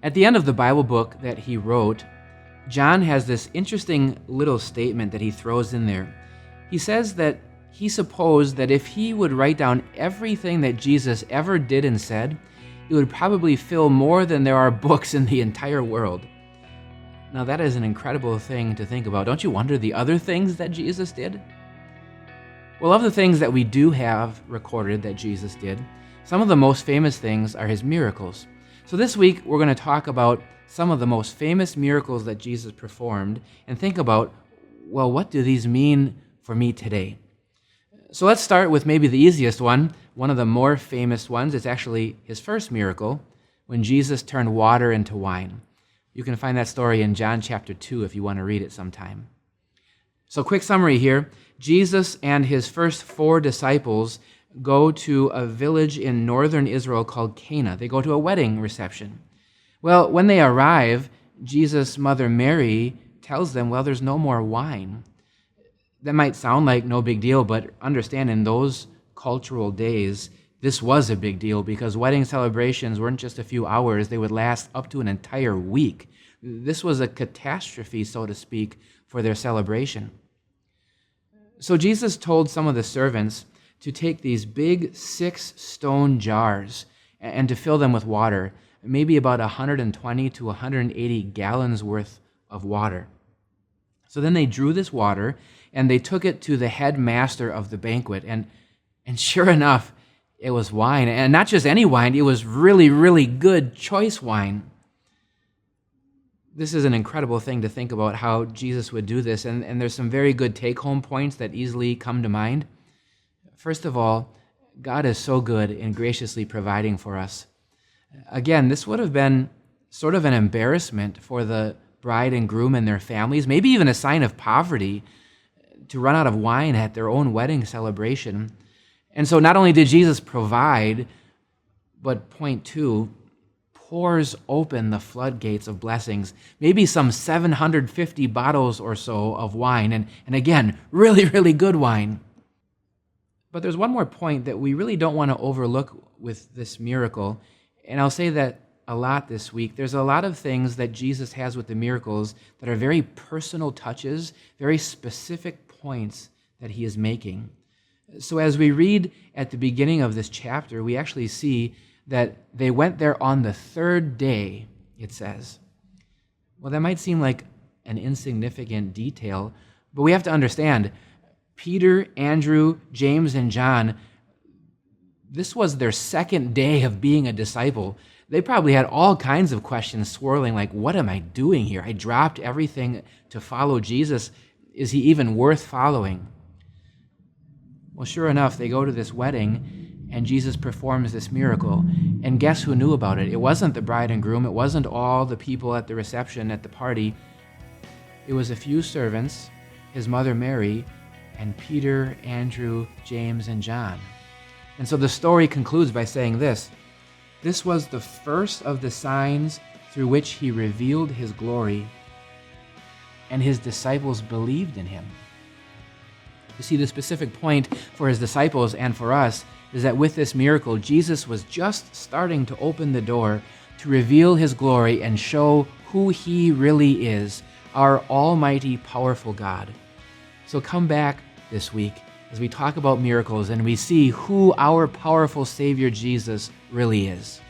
At the end of the Bible book that he wrote, John has this interesting little statement that he throws in there. He says that he supposed that if he would write down everything that Jesus ever did and said, it would probably fill more than there are books in the entire world. Now that is an incredible thing to think about. Don't you wonder the other things that Jesus did? Well, of the things that we do have recorded that Jesus did, some of the most famous things are his miracles. So this week, we're going to talk about some of the most famous miracles that Jesus performed and think about, well, what do these mean for me today? So let's start with maybe the easiest one of the more famous ones. It's actually his first miracle, when Jesus turned water into wine. You can find that story in John chapter 2 if you want to read it sometime. So quick summary here. Jesus and his first 4 disciples go to a village in northern Israel called Cana. They go to a wedding reception. Well, when they arrive, Jesus' mother Mary tells them, well, there's no more wine. That might sound like no big deal, but understand in those cultural days, this was a big deal because wedding celebrations weren't just a few hours, they would last up to an entire week. This was a catastrophe, so to speak, for their celebration. So Jesus told some of the servants to take these big 6 stone jars and to fill them with water, maybe about 120 to 180 gallons worth of water. So then they drew this water and they took it to the headmaster of the banquet. And sure enough, it was wine. And not just any wine, it was really, really good choice wine. This is an incredible thing to think about how Jesus would do this. And there's some very good take-home points that easily come to mind. First of all, God is so good in graciously providing for us. Again, this would have been sort of an embarrassment for the bride and groom and their families, maybe even a sign of poverty, to run out of wine at their own wedding celebration. And so not only did Jesus provide, but point 2, pours open the floodgates of blessings, maybe some 750 bottles or so of wine, and again, really, really good wine. But there's one more point that we really don't want to overlook with this miracle, and I'll say that a lot this week. There's a lot of things that Jesus has with the miracles that are very personal touches, very specific points that he is making. So as we read at the beginning of this chapter, we actually see that they went there on the 3rd day, it says. Well, that might seem like an insignificant detail, but we have to understand, Peter, Andrew, James, and John, this was their 2nd day of being a disciple. They probably had all kinds of questions swirling, like, what am I doing here? I dropped everything to follow Jesus. Is he even worth following? Well, sure enough, they go to this wedding, and Jesus performs this miracle. And guess who knew about it? It wasn't the bride and groom. It wasn't all the people at the reception at the party. It was a few servants, his mother Mary, and Peter, Andrew, James, and John. And so the story concludes by saying this: this was the first of the signs through which he revealed his glory, and his disciples believed in him. You see, the specific point for his disciples and for us is that with this miracle, Jesus was just starting to open the door to reveal his glory and show who he really is, our almighty, powerful God. So come back this week as we talk about miracles and we see who our powerful Savior Jesus really is.